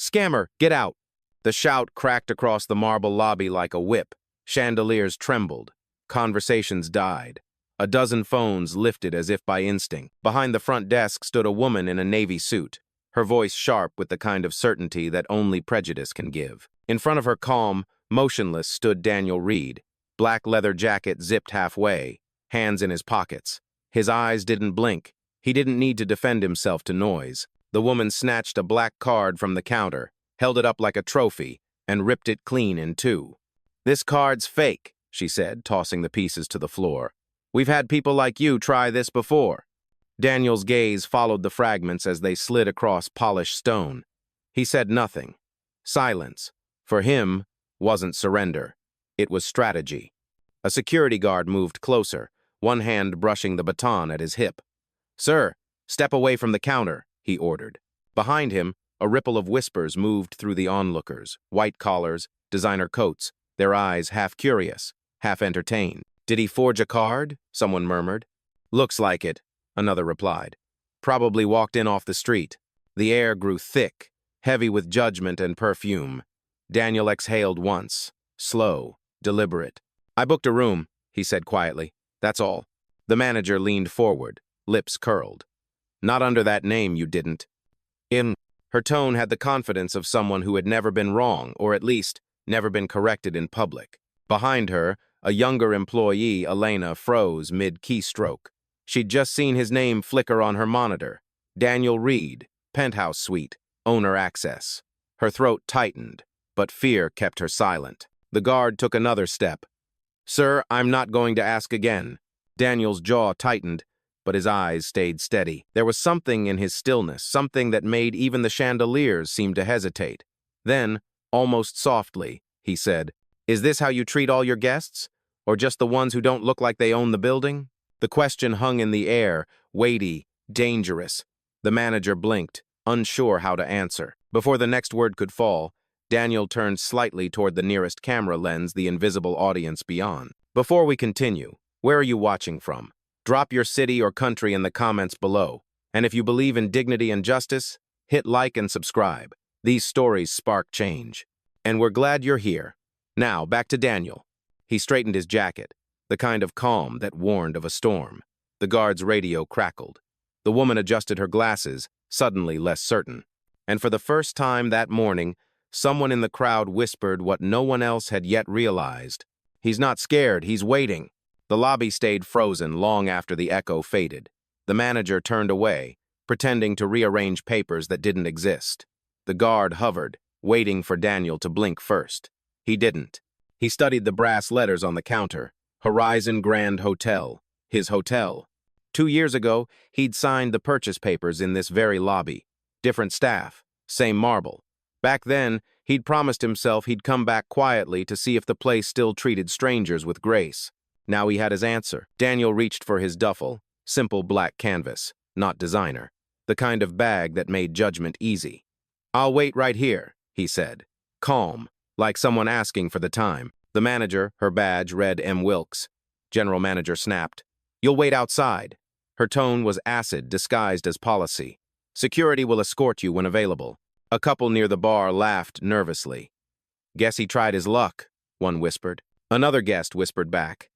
Scammer, get out! The shout cracked across the marble lobby like a whip. Chandeliers trembled. Conversations died. A dozen phones lifted as if by instinct. Behind the front desk stood a woman in a navy suit, her voice sharp with the kind of certainty that only prejudice can give. In front of her, calm, motionless, stood Daniel Reed, black leather jacket zipped halfway, hands in his pockets. His eyes didn't blink. He didn't need to defend himself to noise. The woman snatched a black card from the counter, held it up like a trophy, and ripped it clean in two. "This card's fake," she said, tossing the pieces to the floor. "We've had people like you try this before." Daniel's gaze followed the fragments as they slid across polished stone. He said nothing. Silence, for him, wasn't surrender. It was strategy. A security guard moved closer, one hand brushing the baton at his hip. "Sir, step away from the counter," he ordered. Behind him, a ripple of whispers moved through the onlookers, white collars, designer coats, their eyes half curious, half entertained. "Did he forge a card?" someone murmured. "Looks like it," another replied. "Probably walked in off the street." The air grew thick, heavy with judgment and perfume. Daniel exhaled once, slow, deliberate. "I booked a room," he said quietly. "That's all." The manager leaned forward, lips curled. "Not under that name, you didn't." Her tone had the confidence of someone who had never been wrong, or at least never been corrected in public. Behind her, a younger employee, Elena, froze mid-keystroke. She'd just seen his name flicker on her monitor. Daniel Reed, penthouse suite, owner access. Her throat tightened, but fear kept her silent. The guard took another step. "Sir, I'm not going to ask again." Daniel's jaw tightened, but his eyes stayed steady. There was something in his stillness, something that made even the chandeliers seem to hesitate. Then, almost softly, he said, "Is this how you treat all your guests? Or just the ones who don't look like they own the building?" The question hung in the air, weighty, dangerous. The manager blinked, unsure how to answer. Before the next word could fall, Daniel turned slightly toward the nearest camera lens, the invisible audience beyond. "Before we continue, where are you watching from? Drop your city or country in the comments below. And if you believe in dignity and justice, hit like and subscribe. These stories spark change. And we're glad you're here. Now, back to Daniel." He straightened his jacket, the kind of calm that warned of a storm. The guard's radio crackled. The woman adjusted her glasses, suddenly less certain. And for the first time that morning, someone in the crowd whispered what no one else had yet realized. "He's not scared, he's waiting." The lobby stayed frozen long after the echo faded. The manager turned away, pretending to rearrange papers that didn't exist. The guard hovered, waiting for Daniel to blink first. He didn't. He studied the brass letters on the counter. Horizon Grand Hotel. His hotel. 2 years ago, he'd signed the purchase papers in this very lobby. Different staff, same marble. Back then, he'd promised himself he'd come back quietly to see if the place still treated strangers with grace. Now he had his answer. Daniel reached for his duffel, simple black canvas, not designer, the kind of bag that made judgment easy. "I'll wait right here," he said, calm, like someone asking for the time. The manager, her badge read M. Wilkes. General manager snapped, "You'll wait outside." Her tone was acid, disguised as policy. "Security will escort you when available." A couple near the bar laughed nervously. "Guess he tried his luck," one whispered. Another guest whispered back,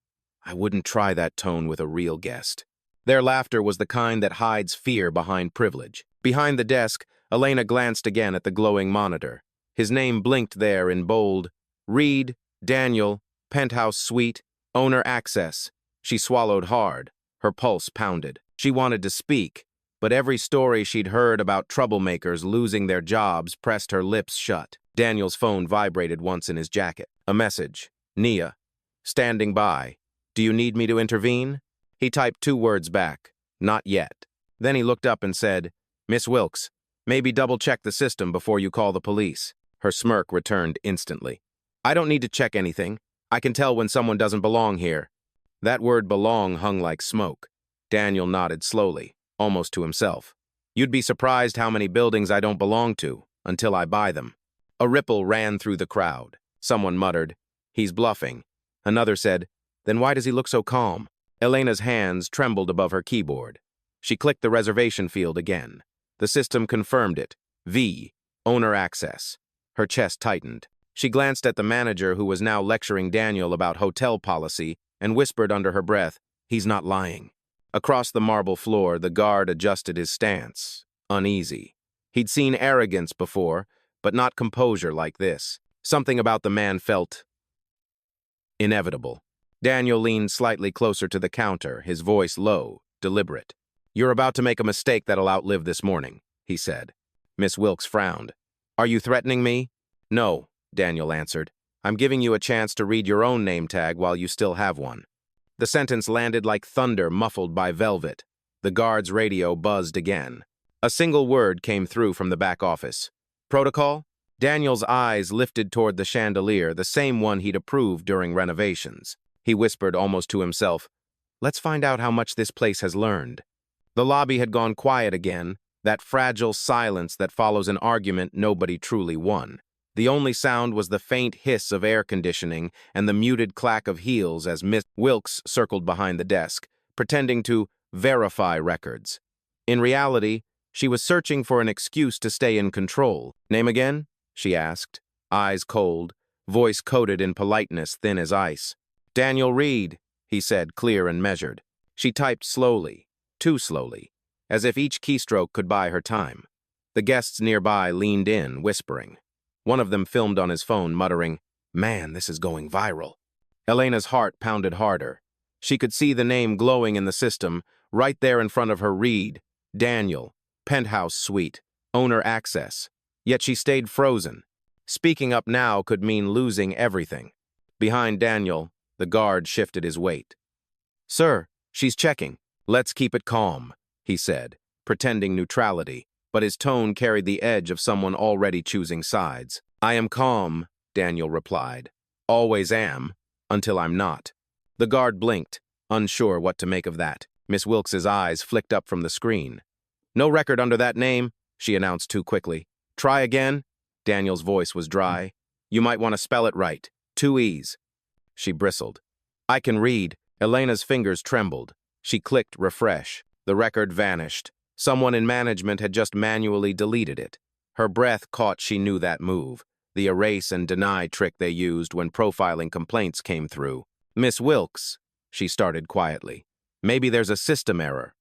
"I wouldn't try that tone with a real guest." Their laughter was the kind that hides fear behind privilege. Behind the desk, Elena glanced again at the glowing monitor. His name blinked there in bold. Reed, Daniel, penthouse suite, owner access. She swallowed hard. Her pulse pounded. She wanted to speak, but every story she'd heard about troublemakers losing their jobs pressed her lips shut. Daniel's phone vibrated once in his jacket. A message. "Nia. Standing by. Do you need me to intervene?" He typed 2 words back. "Not yet." Then he looked up and said, "Miss Wilkes, maybe double-check the system before you call the police." Her smirk returned instantly. "I don't need to check anything. I can tell when someone doesn't belong here." That word belong hung like smoke. Daniel nodded slowly, almost to himself. "You'd be surprised how many buildings I don't belong to, until I buy them." A ripple ran through the crowd. Someone muttered, "He's bluffing." Another said, "Then why does he look so calm?" Elena's hands trembled above her keyboard. She clicked the reservation field again. The system confirmed it. V. Owner access. Her chest tightened. She glanced at the manager who was now lecturing Daniel about hotel policy and whispered under her breath, "He's not lying." Across the marble floor, the guard adjusted his stance, uneasy. He'd seen arrogance before, but not composure like this. Something about the man felt inevitable. Daniel leaned slightly closer to the counter, his voice low, deliberate. "You're about to make a mistake that'll outlive this morning," he said. Miss Wilkes frowned. "Are you threatening me?" "No," Daniel answered. "I'm giving you a chance to read your own name tag while you still have one." The sentence landed like thunder muffled by velvet. The guard's radio buzzed again. A single word came through from the back office. "Protocol?" Daniel's eyes lifted toward the chandelier, the same one he'd approved during renovations. He whispered almost to himself, "Let's find out how much this place has learned." The lobby had gone quiet again, that fragile silence that follows an argument nobody truly won. The only sound was the faint hiss of air conditioning and the muted clack of heels as Miss Wilkes circled behind the desk, pretending to verify records. In reality, she was searching for an excuse to stay in control. "Name again?" she asked, eyes cold, voice coated in politeness thin as ice. "Daniel Reed," he said, clear and measured. She typed slowly, too slowly, as if each keystroke could buy her time. The guests nearby leaned in, whispering. One of them filmed on his phone, muttering, "Man, this is going viral." Elena's heart pounded harder. She could see the name glowing in the system, right there in front of her. Reed, Daniel, penthouse suite, owner access. Yet she stayed frozen. Speaking up now could mean losing everything. Behind Daniel, the guard shifted his weight. "Sir, she's checking." "Let's keep it calm," he said, pretending neutrality, but his tone carried the edge of someone already choosing sides. "I am calm," Daniel replied. "Always am, until I'm not." The guard blinked, unsure what to make of that. Miss Wilkes's eyes flicked up from the screen. "No record under that name," she announced too quickly. "Try again." Daniel's voice was dry. "You might want to spell it right. 2 E's. She bristled. "I can read." Elena's fingers trembled. She clicked refresh. The record vanished. Someone in management had just manually deleted it. Her breath caught. She knew that move, the erase and deny trick they used when profiling complaints came through. "Miss Wilkes," she started quietly. "Maybe there's a system error."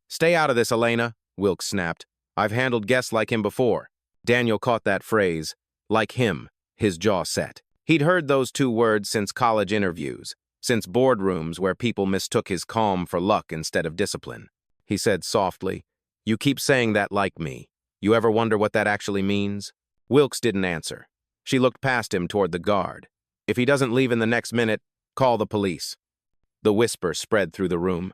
"Stay out of this, Elena," Wilkes snapped. "I've handled guests like him before." Daniel caught that phrase, "like him," his jaw set. He'd heard those 2 words since college interviews, since boardrooms where people mistook his calm for luck instead of discipline. He said softly, "You keep saying that like me. You ever wonder what that actually means?" Wilkes didn't answer. She looked past him toward the guard. "If he doesn't leave in the next minute, call the police." The whisper spread through the room.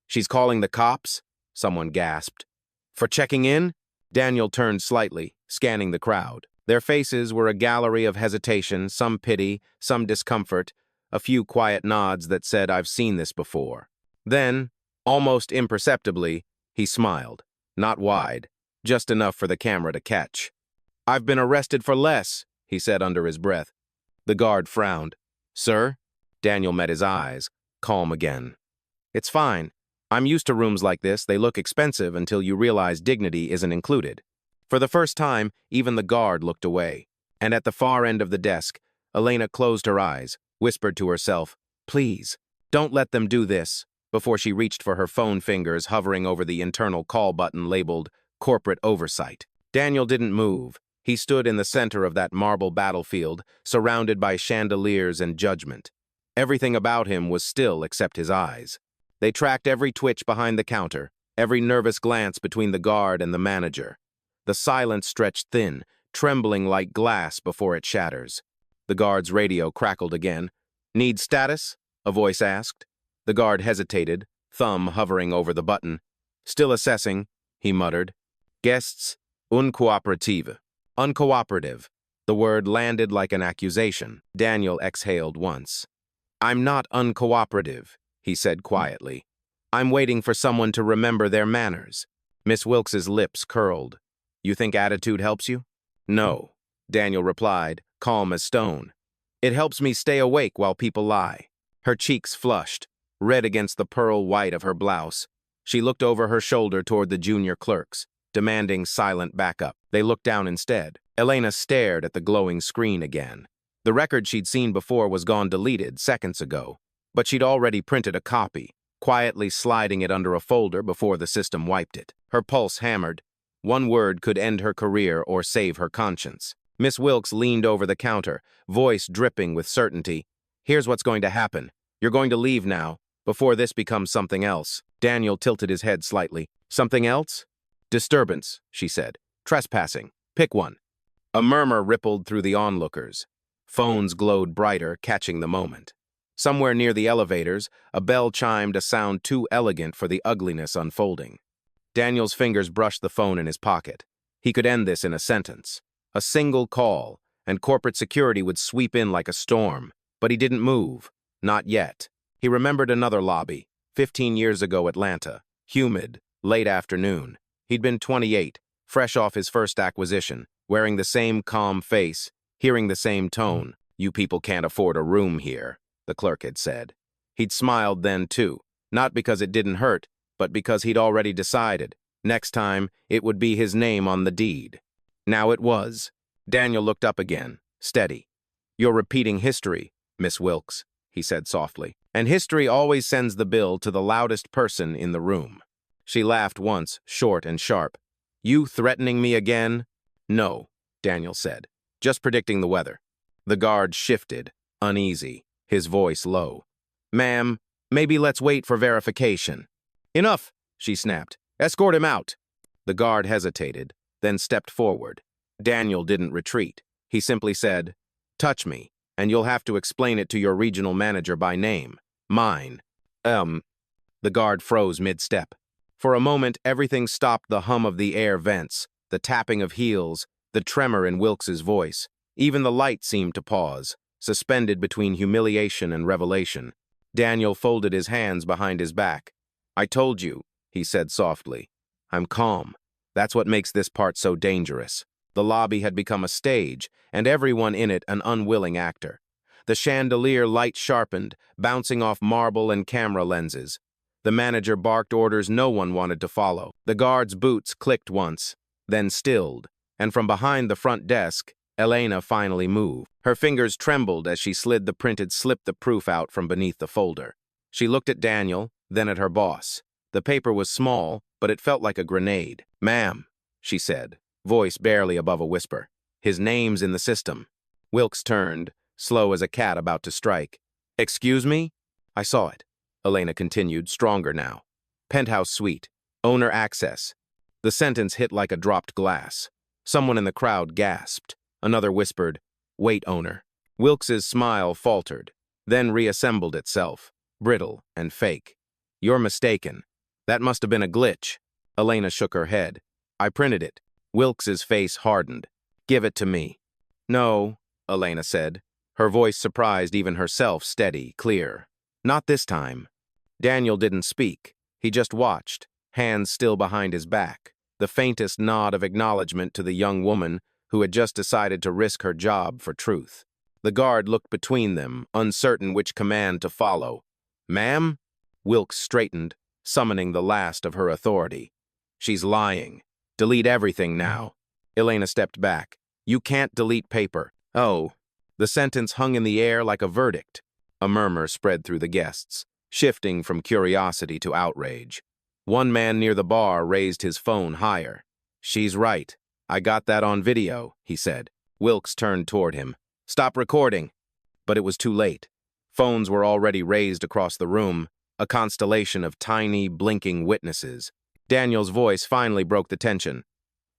"She's calling the cops?" someone gasped. "For checking in?" Daniel turned slightly, scanning the crowd. Their faces were a gallery of hesitation, some pity, some discomfort, a few quiet nods that said, "I've seen this before." Then, almost imperceptibly, he smiled. Not wide, just enough for the camera to catch. "I've been arrested for less," he said under his breath. The guard frowned. "Sir?" Daniel met his eyes, calm again. "It's fine. I'm used to rooms like this. They look expensive until you realize dignity isn't included." For the first time, even the guard looked away. And at the far end of the desk, Elena closed her eyes, whispered to herself, "Please, don't let them do this," before she reached for her phone, fingers hovering over the internal call button labeled Corporate Oversight. Daniel didn't move. He stood in the center of that marble battlefield, surrounded by chandeliers and judgment. Everything about him was still except his eyes. They tracked every twitch behind the counter, every nervous glance between the guard and the manager. The silence stretched thin, trembling like glass before it shatters. The guard's radio crackled again. "Need status?" a voice asked. The guard hesitated, thumb hovering over the button. "Still assessing," he muttered. "Guests, uncooperative." Uncooperative. The word landed like an accusation. Daniel exhaled once. "I'm not uncooperative," he said quietly. "I'm waiting for someone to remember their manners." Miss Wilkes's lips curled. "You think attitude helps you?" "No," Daniel replied, calm as stone. "It helps me stay awake while people lie." Her cheeks flushed, red against the pearl white of her blouse. She looked over her shoulder toward the junior clerks, demanding silent backup. They looked down instead. Elena stared at the glowing screen again. The record she'd seen before was gone deleted seconds ago, but she'd already printed a copy, quietly sliding it under a folder before the system wiped it. Her pulse hammered. One word could end her career or save her conscience. Miss Wilkes leaned over the counter, voice dripping with certainty. "Here's what's going to happen. You're going to leave now, before this becomes something else." Daniel tilted his head slightly. "Something else?" "Disturbance," she said. "Trespassing. Pick one." A murmur rippled through the onlookers. Phones glowed brighter, catching the moment. Somewhere near the elevators, a bell chimed, a sound too elegant for the ugliness unfolding. Daniel's fingers brushed the phone in his pocket. He could end this in a sentence. A single call, and corporate security would sweep in like a storm. But he didn't move. Not yet. He remembered another lobby, 15 years ago Atlanta. Humid, late afternoon. He'd been 28, fresh off his first acquisition, wearing the same calm face, hearing the same tone. "You people can't afford a room here," the clerk had said. He'd smiled then, too, not because it didn't hurt, but because he'd already decided. Next time, it would be his name on the deed. Now it was. Daniel looked up again, steady. "You're repeating history, Miss Wilkes," he said softly. "And history always sends the bill to the loudest person in the room." She laughed once, short and sharp. "You threatening me again?" "No," Daniel said. "Just predicting the weather." The guard shifted, uneasy, his voice low. "Ma'am, maybe let's wait for verification." "Enough," she snapped. "Escort him out." The guard hesitated, then stepped forward. Daniel didn't retreat. He simply said, "Touch me, and you'll have to explain it to your regional manager by name. Mine." The guard froze mid-step. For a moment, everything stopped: the hum of the air vents, the tapping of heels, the tremor in Wilkes's voice. Even the light seemed to pause, suspended between humiliation and revelation. Daniel folded his hands behind his back. "I told you," he said softly. "I'm calm. That's what makes this part so dangerous." The lobby had become a stage, and everyone in it an unwilling actor. The chandelier light sharpened, bouncing off marble and camera lenses. The manager barked orders no one wanted to follow. The guard's boots clicked once, then stilled, and from behind the front desk, Elena finally moved. Her fingers trembled as she slid the printed slip-the proof out from beneath the folder. She looked at Daniel, then at her boss. The paper was small, but it felt like a grenade. "Ma'am," she said, voice barely above a whisper. "His name's in the system." Wilkes turned, slow as a cat about to strike. "Excuse me?" "I saw it," Elena continued, stronger now. "Penthouse suite. Owner access." The sentence hit like a dropped glass. Someone in the crowd gasped. Another whispered, "Wait, owner." Wilkes's smile faltered, then reassembled itself, brittle and fake. "You're mistaken. That must have been a glitch." Elena shook her head. "I printed it." Wilkes's face hardened. "Give it to me." "No," Elena said, her voice surprised even herself, steady, clear. "Not this time." Daniel didn't speak. He just watched, hands still behind his back, the faintest nod of acknowledgement to the young woman who had just decided to risk her job for truth. The guard looked between them, uncertain which command to follow. "Ma'am?" Wilkes straightened, summoning the last of her authority. "She's lying. Delete everything now." Elena stepped back. "You can't delete paper." "Oh." The sentence hung in the air like a verdict. A murmur spread through the guests, shifting from curiosity to outrage. One man near the bar raised his phone higher. "She's right. I got that on video," he said. Wilkes turned toward him. "Stop recording." But it was too late. Phones were already raised across the room, a constellation of tiny, blinking witnesses. Daniel's voice finally broke the tension.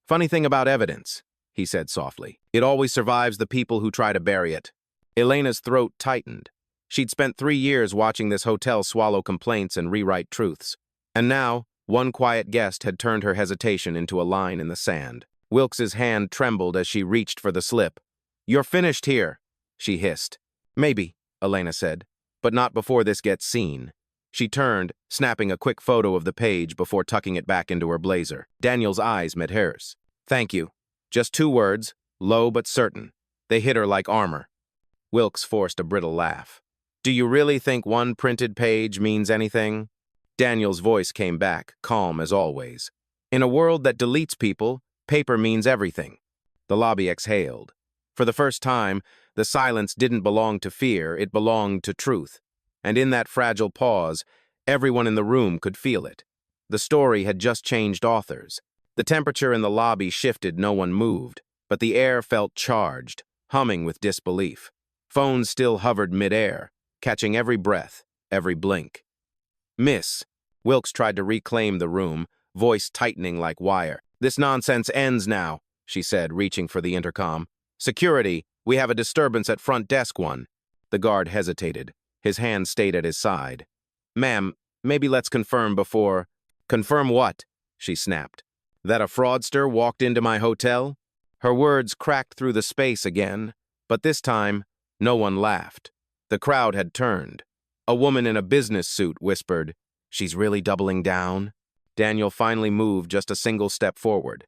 "Funny thing about evidence," he said softly. "It always survives the people who try to bury it." Elena's throat tightened. She'd spent 3 years watching this hotel swallow complaints and rewrite truths. And now, one quiet guest had turned her hesitation into a line in the sand. Wilkes's hand trembled as she reached for the slip. "You're finished here," she hissed. "Maybe," Elena said, "but not before this gets seen." She turned, snapping a quick photo of the page before tucking it back into her blazer. Daniel's eyes met hers. "Thank you." Just 2 words, low but certain. They hit her like armor. Wilkes forced a brittle laugh. "Do you really think one printed page means anything?" Daniel's voice came back, calm as always. "In a world that deletes people, paper means everything." The lobby exhaled. For the first time, the silence didn't belong to fear, it belonged to truth. And in that fragile pause, everyone in the room could feel it. The story had just changed authors. The temperature in the lobby shifted, no one moved, but the air felt charged, humming with disbelief. Phones still hovered midair, catching every breath, every blink. "Miss," Wilkes tried to reclaim the room, voice tightening like wire. "This nonsense ends now," she said, reaching for the intercom. "Security, we have a disturbance at front desk 1. The guard hesitated. His hand stayed at his side. "Ma'am, maybe let's confirm before—" "Confirm what?" she snapped. "That a fraudster walked into my hotel?" Her words cracked through the space again, but this time, no one laughed. The crowd had turned. A woman in a business suit whispered, "She's really doubling down?" Daniel finally moved just a single step forward.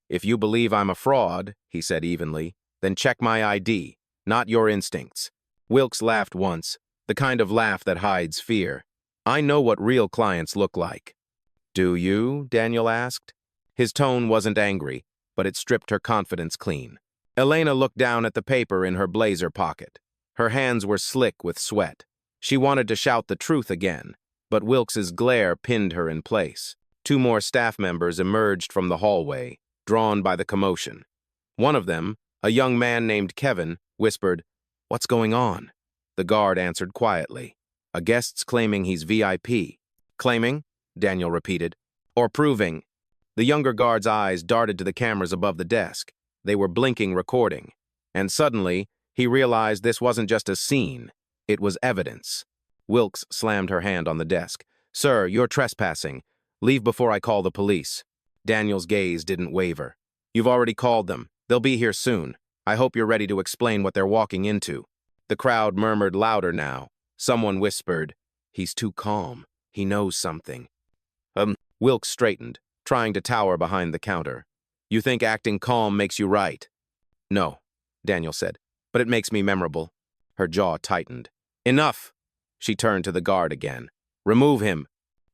"If you believe I'm a fraud," he said evenly, "then check my ID, not your instincts." Wilkes laughed once, the kind of laugh that hides fear. "I know what real clients look like." "Do you?" Daniel asked. His tone wasn't angry, but it stripped her confidence clean. Elena looked down at the paper in her blazer pocket. Her hands were slick with sweat. She wanted to shout the truth again, but Wilkes's glare pinned her in place. 2 more staff members emerged from the hallway, drawn by the commotion. One of them, a young man named Kevin, whispered, "What's going on?" The guard answered quietly, "A guest's claiming he's VIP." "Claiming?" Daniel repeated. "Or proving?" The younger guard's eyes darted to the cameras above the desk. They were blinking, recording. And suddenly, he realized this wasn't just a scene. It was evidence. Wilkes slammed her hand on the desk. "Sir, you're trespassing. Leave before I call the police." Daniel's gaze didn't waver. "You've already called them. They'll be here soon. I hope you're ready to explain what they're walking into." The crowd murmured louder now. Someone whispered, "He's too calm. He knows something." Wilkes straightened, trying to tower behind the counter. "You think acting calm makes you right?" "No," Daniel said, "but it makes me memorable." Her jaw tightened. "Enough!" She turned to the guard again. "Remove him."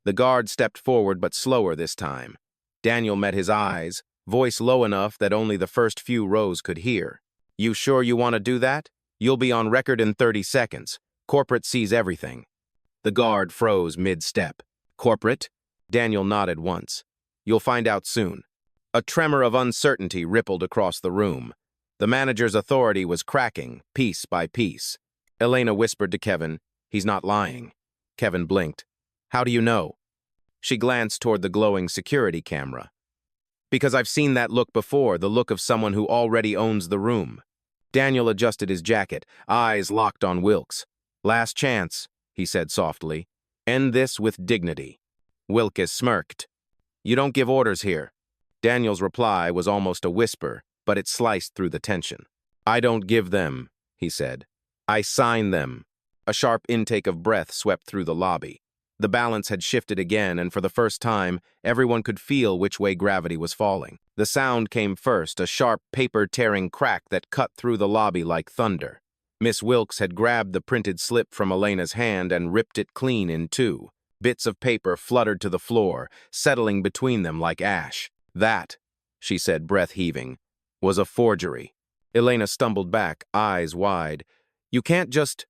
The guard stepped forward, but slower this time. Daniel met his eyes, voice low enough that only the first few rows could hear. "You sure you want to do that? You'll be on record in 30 seconds. Corporate sees everything." The guard froze mid-step. "Corporate?" Daniel nodded once. "You'll find out soon." A tremor of uncertainty rippled across the room. The manager's authority was cracking, piece by piece. Elena whispered to Kevin, "He's not lying." Kevin blinked. "How do you know?" She glanced toward the glowing security camera. "Because I've seen that look before, the look of someone who already owns the room." Daniel adjusted his jacket, eyes locked on Wilkes. "Last chance," he said softly. "End this with dignity." Wilkes smirked. "You don't give orders here." Daniel's reply was almost a whisper, but it sliced through the tension. "I don't give them," he said. "I sign them." A sharp intake of breath swept through the lobby. The balance had shifted again, and for the first time, everyone could feel which way gravity was falling. The sound came first, a sharp, paper-tearing crack that cut through the lobby like thunder. Miss Wilkes had grabbed the printed slip from Elena's hand and ripped it clean in 2. Bits of paper fluttered to the floor, settling between them like ash. "That," she said, breath heaving, "was a forgery." Elena stumbled back, eyes wide. "You can't just—"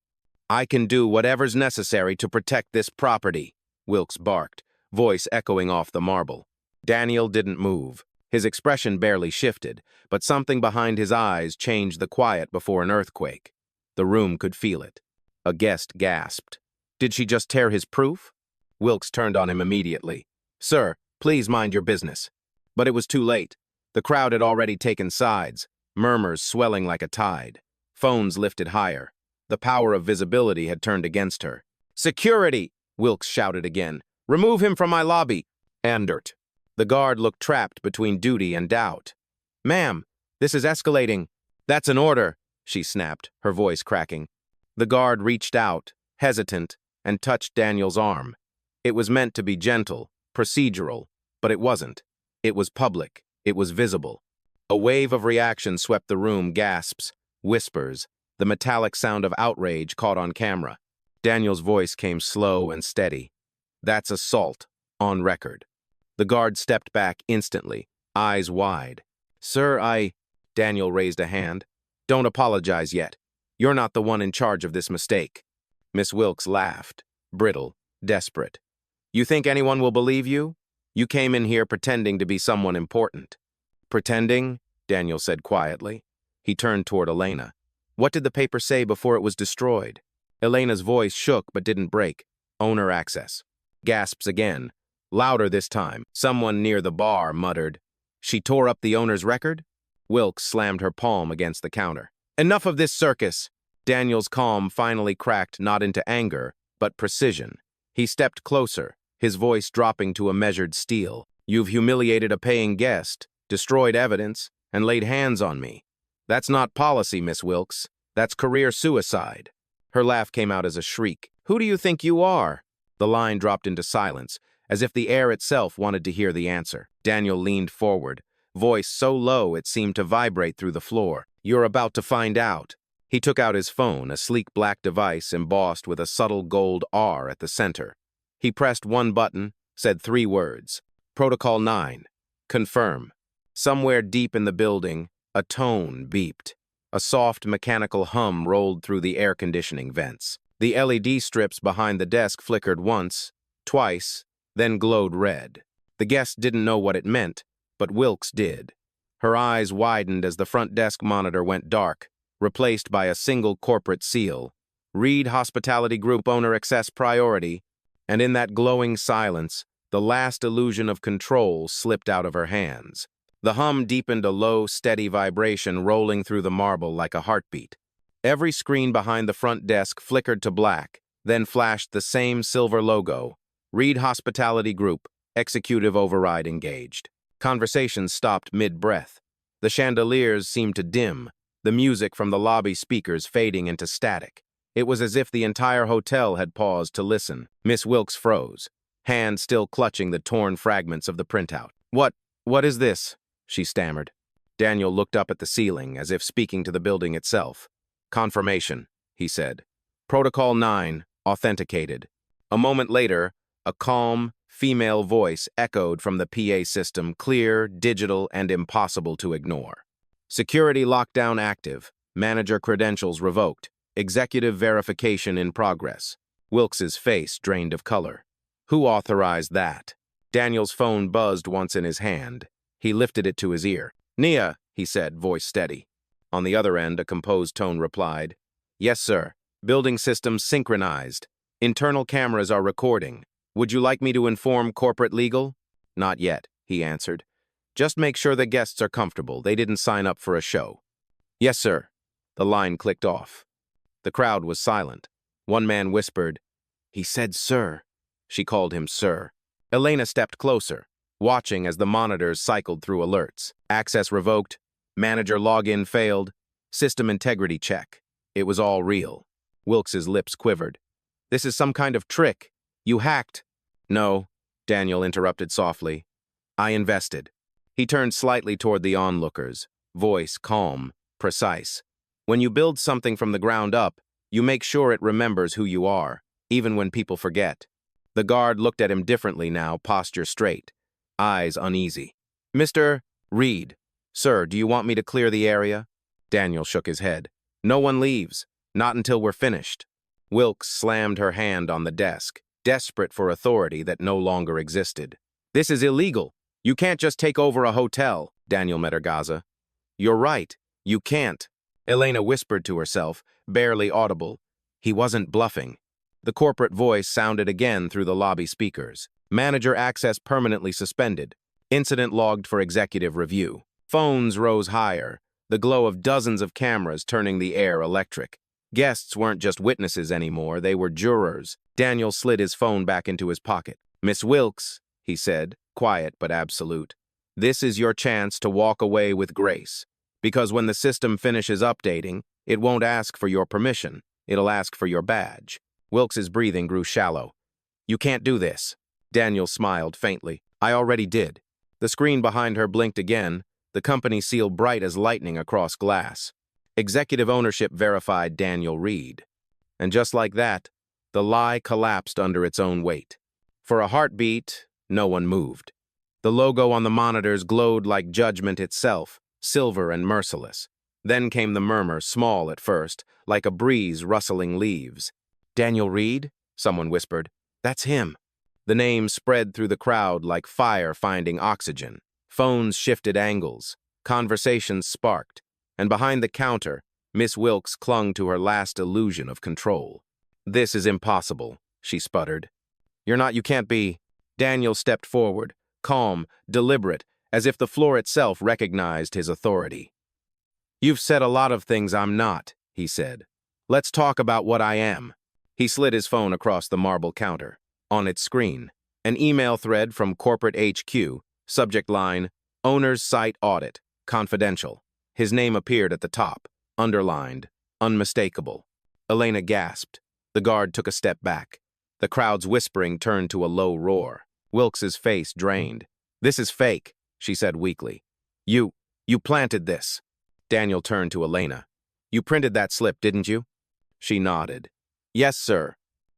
"I can do whatever's necessary to protect this property," Wilkes barked, voice echoing off the marble. Daniel didn't move. His expression barely shifted, but something behind his eyes changed the quiet before an earthquake. The room could feel it. A guest gasped. "Did she just tear his proof?" Wilkes turned on him immediately. "Sir, please mind your business." But it was too late. The crowd had already taken sides, murmurs swelling like a tide. Phones lifted higher. The power of visibility had turned against her. "Security!" Wilkes shouted again. "Remove him from my lobby!" Andert. The guard looked trapped between duty and doubt. "Ma'am, this is escalating." "That's an order," she snapped, her voice cracking. The guard reached out, hesitant, and touched Daniel's arm. It was meant to be gentle, procedural, but it wasn't. It was public. It was visible. A wave of reaction swept the room, gasps, whispers, the metallic sound of outrage caught on camera. Daniel's voice came slow and steady. "That's assault, on record." The guard stepped back instantly, eyes wide. "Sir, Daniel raised a hand. Don't apologize yet. You're not the one in charge of this mistake. Miss Wilkes laughed, brittle, desperate. You think anyone will believe you? You came in here pretending to be someone important. Pretending? Daniel said quietly. He turned toward Elena. What did the paper say before it was destroyed? Elena's voice shook but didn't break. Owner access. Gasps again. Louder this time. Someone near the bar muttered. She tore up the owner's record? Wilkes slammed her palm against the counter. Enough of this circus! Daniel's calm finally cracked not into anger, but precision. He stepped closer, his voice dropping to a measured steel. You've humiliated a paying guest, destroyed evidence, and laid hands on me. That's not policy, Miss Wilkes. That's career suicide. Her laugh came out as a shriek. Who do you think you are? The line dropped into silence, as if the air itself wanted to hear the answer. Daniel leaned forward, voice so low it seemed to vibrate through the floor. You're about to find out. He took out his phone, a sleek black device embossed with a subtle gold R at the center. He pressed one button, said 3 words. Protocol 9. Confirm. Somewhere deep in the building, a tone beeped. A soft mechanical hum rolled through the air conditioning vents. The LED strips behind the desk flickered once, twice, then glowed red. The guest didn't know what it meant, but Wilkes did. Her eyes widened as the front desk monitor went dark, replaced by a single corporate seal. Reed Hospitality Group Owner Access Priority, and in that glowing silence, the last illusion of control slipped out of her hands. The hum deepened a low, steady vibration rolling through the marble like a heartbeat. Every screen behind the front desk flickered to black, then flashed the same silver logo. Reed Hospitality Group, Executive Override engaged. Conversations stopped mid-breath. The chandeliers seemed to dim, the music from the lobby speakers fading into static. It was as if the entire hotel had paused to listen. Miss Wilkes froze, hand still clutching the torn fragments of the printout. What is this? She stammered. Daniel looked up at the ceiling, as if speaking to the building itself. Confirmation, he said. Protocol 9, authenticated. A moment later, a calm, female voice echoed from the PA system, clear, digital, and impossible to ignore. Security lockdown active. Manager credentials revoked. Executive verification in progress. Wilkes's face drained of color. Who authorized that? Daniel's phone buzzed once in his hand. He lifted it to his ear. Nia, he said, voice steady. On the other end, a composed tone replied. Yes, sir. Building systems synchronized. Internal cameras are recording. Would you like me to inform corporate legal? Not yet, he answered. Just make sure the guests are comfortable. They didn't sign up for a show. Yes, sir. The line clicked off. The crowd was silent. One man whispered, He said sir. She called him sir. Elena stepped closer, watching as the monitors cycled through alerts. Access revoked. Manager login failed. System integrity check. It was all real. Wilkes's lips quivered. This is some kind of trick. You hacked. No, Daniel interrupted softly. I invested. He turned slightly toward the onlookers, voice calm, precise. When you build something from the ground up, you make sure it remembers who you are, even when people forget. The guard looked at him differently now, posture straight, eyes uneasy. Mr. Reed, sir, do you want me to clear the area? Daniel shook his head. No one leaves, not until we're finished. Wilkes slammed her hand on the desk, desperate for authority that no longer existed. This is illegal. You can't just take over a hotel, Daniel Medergaza. You're right, you can't. Elena whispered to herself, barely audible. He wasn't bluffing. The corporate voice sounded again through the lobby speakers. Manager access permanently suspended. Incident logged for executive review. Phones rose higher, the glow of dozens of cameras turning the air electric. Guests weren't just witnesses anymore, they were jurors. Daniel slid his phone back into his pocket. Miss Wilkes, he said, quiet but absolute. This is your chance to walk away with grace. Because when the system finishes updating, it won't ask for your permission. It'll ask for your badge. Wilkes's breathing grew shallow. You can't do this. Daniel smiled faintly. I already did. The screen behind her blinked again, the company seal bright as lightning across glass. Executive ownership verified Daniel Reed. And just like that, the lie collapsed under its own weight. For a heartbeat, no one moved. The logo on the monitors glowed like judgment itself, silver and merciless. Then came the murmur, small at first, like a breeze rustling leaves. "Daniel Reed?" someone whispered. "That's him." The name spread through the crowd like fire finding oxygen. Phones shifted angles. Conversations sparked. And behind the counter, Miss Wilkes clung to her last illusion of control. "This is impossible," she sputtered. You can't be." Daniel stepped forward, calm, deliberate, as if the floor itself recognized his authority. "You've said a lot of things I'm not," he said. "Let's talk about what I am." He slid his phone across the marble counter. On its screen, an email thread from corporate HQ, subject line, "Owner's Site Audit, Confidential." His name appeared at the top, underlined, unmistakable. Elena gasped. The guard took a step back. The crowd's whispering turned to a low roar. Wilkes's face drained. "This is fake," she said weakly. You planted this." Daniel turned to Elena. "You printed that slip, didn't you?" She nodded. "Yes, sir."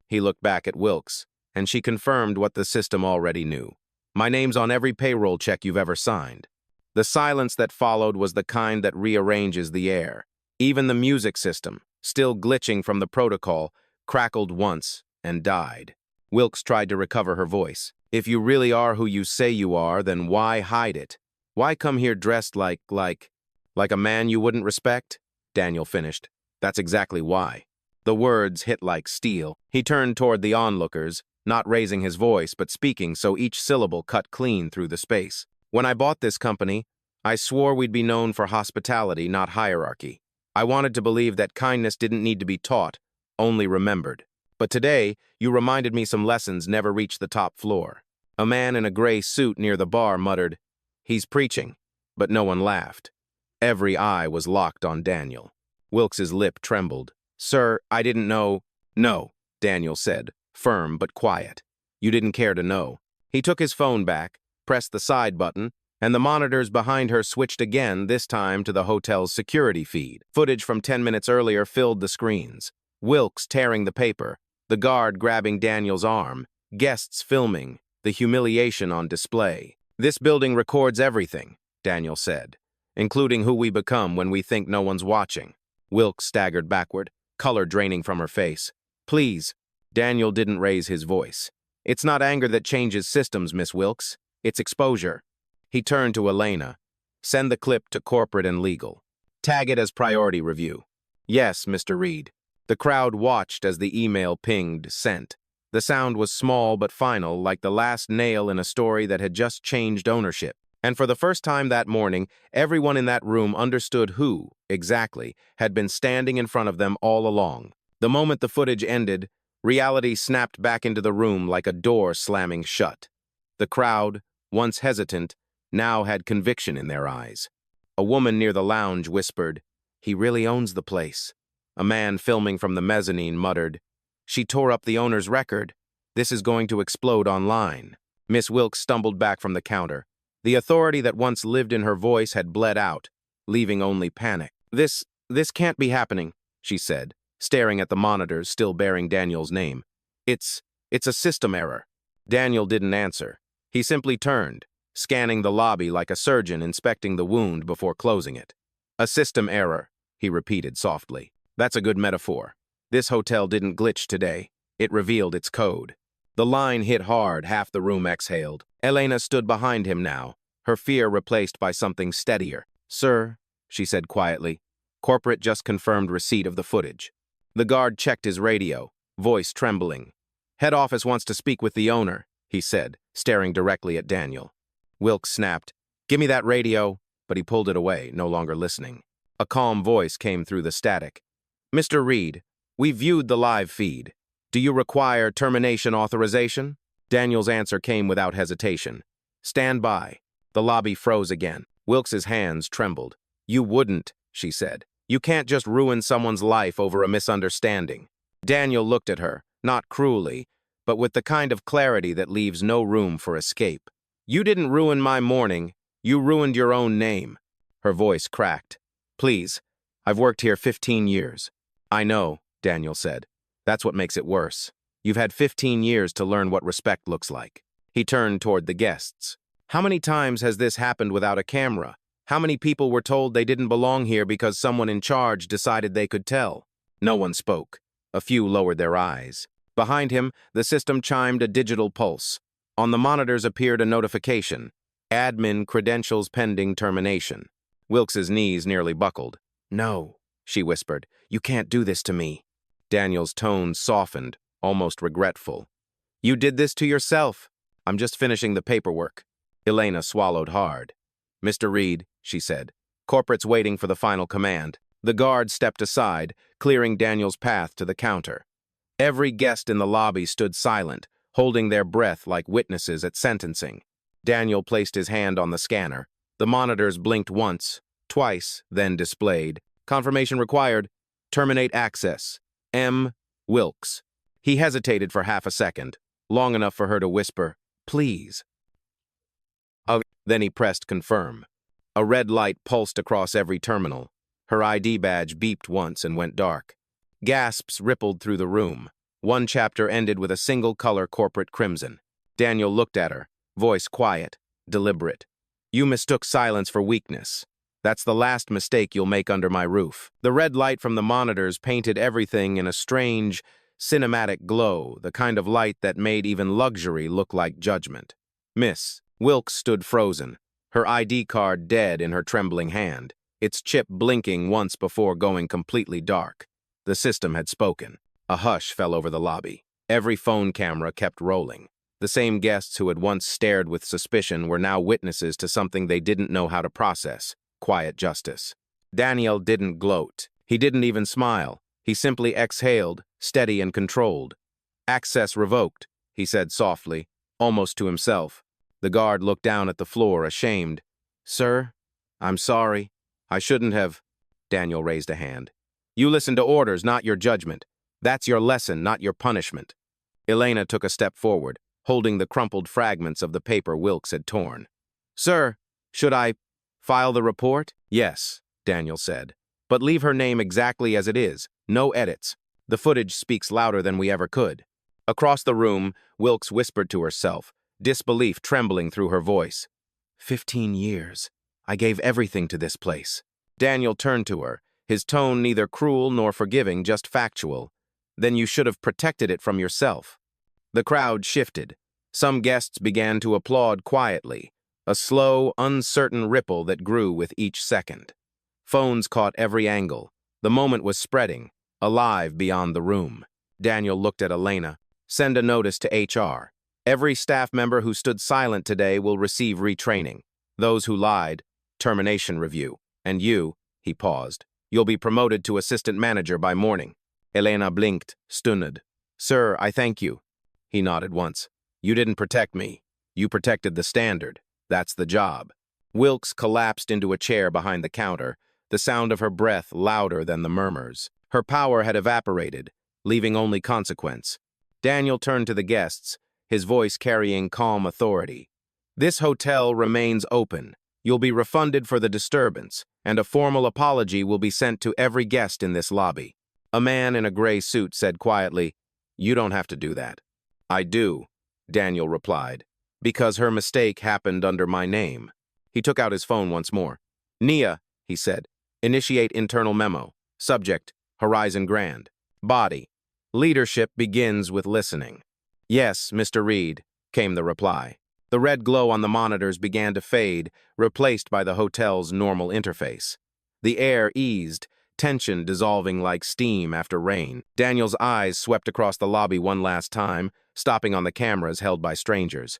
He looked back at Wilkes, and she confirmed what the system already knew. "My name's on every payroll check you've ever signed." The silence that followed was the kind that rearranges the air. Even the music system, still glitching from the protocol, crackled once and died. Wilkes tried to recover her voice. "If you really are who you say you are, then why hide it? Why come here dressed like a man you wouldn't respect?" Daniel finished. "That's exactly why." The words hit like steel. He turned toward the onlookers, not raising his voice, but speaking so each syllable cut clean through the space. "When I bought this company, I swore we'd be known for hospitality, not hierarchy. I wanted to believe that kindness didn't need to be taught, only remembered. But today, you reminded me some lessons never reached the top floor." A man in a gray suit near the bar muttered, "He's preaching," but no one laughed. Every eye was locked on Daniel. Wilkes's lip trembled. "Sir, I didn't know." "No," Daniel said, firm but quiet. "You didn't care to know." He took his phone back, pressed the side button, and the monitors behind her switched again, this time to the hotel's security feed. Footage from 10 minutes earlier filled the screens. Wilkes tearing the paper, the guard grabbing Daniel's arm, guests filming, the humiliation on display. "This building records everything," Daniel said, "including who we become when we think no one's watching." Wilkes staggered backward, color draining from her face. "Please." Daniel didn't raise his voice. "It's not anger that changes systems, Miss Wilkes. It's exposure." He turned to Elena. "Send the clip to corporate and legal. Tag it as priority review." "Yes, Mr. Reed." The crowd watched as the email pinged sent. The sound was small but final, like the last nail in a story that had just changed ownership. And for the first time that morning, everyone in that room understood who, exactly, had been standing in front of them all along. The moment the footage ended, reality snapped back into the room like a door slamming shut. The crowd, once hesitant, now had conviction in their eyes. A woman near the lounge whispered, "He really owns the place." A man filming from the mezzanine muttered, "She tore up the owner's record. This is going to explode online." Miss Wilkes stumbled back from the counter. The authority that once lived in her voice had bled out, leaving only panic. This can't be happening," she said, staring at the monitors still bearing Daniel's name. It's a system error." Daniel didn't answer. He simply turned, scanning the lobby like a surgeon inspecting the wound before closing it. "A system error," he repeated softly. "That's a good metaphor. This hotel didn't glitch today. It revealed its code." The line hit hard, half the room exhaled. Elena stood behind him now, her fear replaced by something steadier. "Sir," she said quietly, "corporate just confirmed receipt of the footage." The guard checked his radio, voice trembling. "Head office wants to speak with the owner," he said, staring directly at Daniel. Wilkes snapped, "Give me that radio," but he pulled it away, no longer listening. A calm voice came through the static. "Mr. Reed, we viewed the live feed. Do you require termination authorization?" Daniel's answer came without hesitation. "Stand by." The lobby froze again. Wilkes's hands trembled. "You wouldn't," she said. "You can't just ruin someone's life over a misunderstanding." Daniel looked at her, not cruelly, but with the kind of clarity that leaves no room for escape. "You didn't ruin my morning. You ruined your own name." Her voice cracked. "Please, I've worked here 15 years. "I know," Daniel said. "That's what makes it worse. You've had 15 years to learn what respect looks like." He turned toward the guests. "How many times has this happened without a camera? How many people were told they didn't belong here because someone in charge decided they could tell? No one spoke. A few lowered their eyes. Behind him, the system chimed a digital pulse. On the monitors appeared a notification. Admin credentials pending termination. Wilkes's knees nearly buckled. "No," she whispered. "You can't do this to me." Daniel's tone softened, almost regretful. "You did this to yourself. I'm just finishing the paperwork." Elena swallowed hard. "Mr. Reed," she said. "Corporate's waiting for the final command." The guard stepped aside, clearing Daniel's path to the counter. Every guest in the lobby stood silent, holding their breath like witnesses at sentencing. Daniel placed his hand on the scanner. The monitors blinked once, twice, then displayed. "Confirmation required. Terminate access. M. Wilkes." He hesitated for half a second, long enough for her to whisper, "Please." Then he pressed confirm. A red light pulsed across every terminal. Her ID badge beeped once and went dark. Gasps rippled through the room. One chapter ended with a single-color corporate crimson. Daniel looked at her, voice quiet, deliberate. "You mistook silence for weakness. That's the last mistake you'll make under my roof." The red light from the monitors painted everything in a strange, cinematic glow, the kind of light that made even luxury look like judgment. "Miss." Wilkes stood frozen, her ID card dead in her trembling hand, its chip blinking once before going completely dark. The system had spoken. A hush fell over the lobby. Every phone camera kept rolling. The same guests who had once stared with suspicion were now witnesses to something they didn't know how to process: quiet justice. Daniel didn't gloat. He didn't even smile. He simply exhaled, steady and controlled. "Access revoked," he said softly, almost to himself. The guard looked down at the floor, ashamed. "Sir, I'm sorry. I shouldn't have." Daniel raised a hand. "You listen to orders, not your judgment. That's your lesson, not your punishment." Elena took a step forward, holding the crumpled fragments of the paper Wilkes had torn. "Sir, should I file the report?" "Yes," Daniel said. "But leave her name exactly as it is. No edits. The footage speaks louder than we ever could." Across the room, Wilkes whispered to herself, disbelief trembling through her voice. 15 years. I gave everything to this place." Daniel turned to her, his tone neither cruel nor forgiving, just factual. "Then you should have protected it from yourself." The crowd shifted. Some guests began to applaud quietly, a slow, uncertain ripple that grew with each second. Phones caught every angle. The moment was spreading, alive beyond the room. Daniel looked at Elena. "Send a notice to HR. Every staff member who stood silent today will receive retraining. Those who lied, termination review. And you," he paused, "you'll be promoted to assistant manager by morning." Elena blinked, stunned. "Sir, I thank you." He nodded once. "You didn't protect me. You protected the standard. That's the job." Wilkes collapsed into a chair behind the counter, the sound of her breath louder than the murmurs. Her power had evaporated, leaving only consequence. Daniel turned to the guests, his voice carrying calm authority. "This hotel remains open. You'll be refunded for the disturbance, and a formal apology will be sent to every guest in this lobby." A man in a gray suit said quietly, "You don't have to do that." "I do," Daniel replied, "because her mistake happened under my name." He took out his phone once more. "Nia," he said, "initiate internal memo. Subject, Horizon Grand. Body, leadership begins with listening." "Yes, Mr. Reed," came the reply. The red glow on the monitors began to fade, replaced by the hotel's normal interface. The air eased, tension dissolving like steam after rain. Daniel's eyes swept across the lobby one last time, stopping on the cameras held by strangers.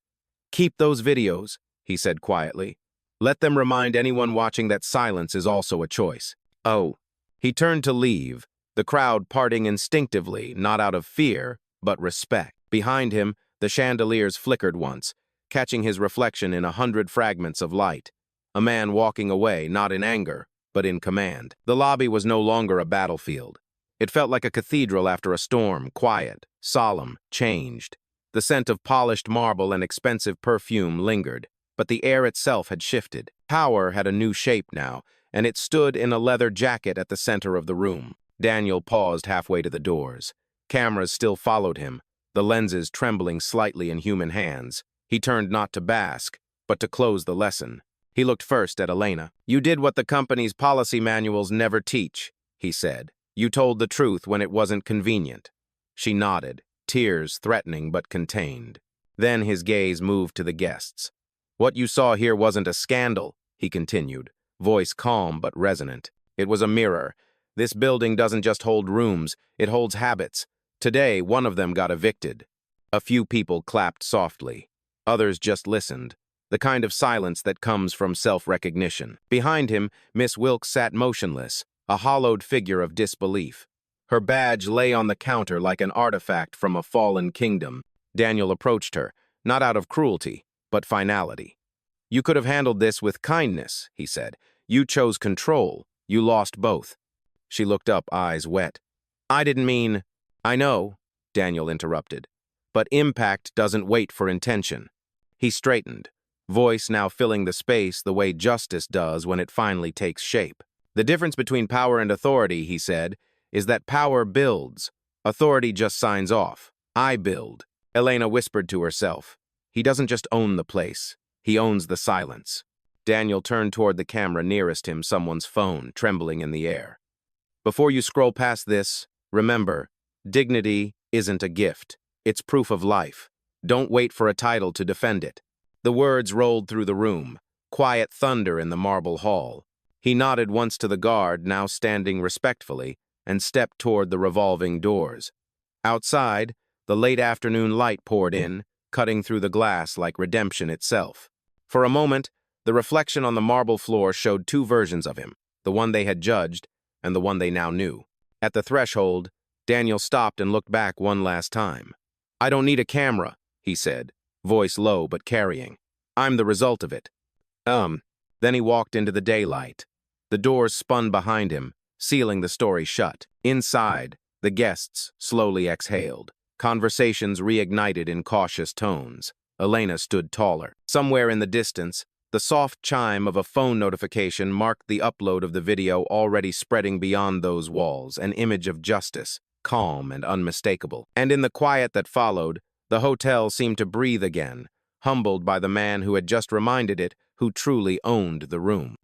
"Keep those videos," he said quietly. "Let them remind anyone watching that silence is also a choice." "Oh." He turned to leave, the crowd parting instinctively, not out of fear, but respect. Behind him, the chandeliers flickered once, catching his reflection in 100 fragments of light. A man walking away, not in anger, but in command. The lobby was no longer a battlefield. It felt like a cathedral after a storm, quiet, solemn, changed. The scent of polished marble and expensive perfume lingered, but the air itself had shifted. Power had a new shape now, and it stood in a leather jacket at the center of the room. Daniel paused halfway to the doors. Cameras still followed him, the lenses trembling slightly in human hands. He turned not to bask, but to close the lesson. He looked first at Elena. "You did what the company's policy manuals never teach," he said. "You told the truth when it wasn't convenient." She nodded, tears threatening but contained. Then his gaze moved to the guests. "What you saw here wasn't a scandal," he continued, voice calm but resonant. "It was a mirror. This building doesn't just hold rooms, it holds habits. Today, one of them got evicted." A few people clapped softly. Others just listened, the kind of silence that comes from self-recognition. Behind him, Miss Wilkes sat motionless, a hollowed figure of disbelief. Her badge lay on the counter like an artifact from a fallen kingdom. Daniel approached her, not out of cruelty, but finality. "You could have handled this with kindness," he said. "You chose control. You lost both." She looked up, eyes wet. "I didn't mean—" "I know," Daniel interrupted. "But impact doesn't wait for intention." He straightened, voice now filling the space the way justice does when it finally takes shape. "The difference between power and authority," he said, "is that power builds. Authority just signs off. I build." Elena whispered to herself. "He doesn't just own the place. He owns the silence." Daniel turned toward the camera nearest him, someone's phone, trembling in the air. "Before you scroll past this, remember, dignity isn't a gift. It's proof of life. Don't wait for a title to defend it." The words rolled through the room, quiet thunder in the marble hall. He nodded once to the guard, now standing respectfully, and stepped toward the revolving doors. Outside, the late afternoon light poured in, cutting through the glass like redemption itself. For a moment, the reflection on the marble floor showed two versions of him, the one they had judged and the one they now knew. At the threshold, Daniel stopped and looked back one last time. "I don't need a camera," he said, voice low but carrying. "I'm the result of it." Then he walked into the daylight. The doors spun behind him, sealing the story shut. Inside, the guests slowly exhaled. Conversations reignited in cautious tones. Elena stood taller. Somewhere in the distance, the soft chime of a phone notification marked the upload of the video already spreading beyond those walls, an image of justice, calm and unmistakable. And in the quiet that followed, the hotel seemed to breathe again, humbled by the man who had just reminded it who truly owned the room.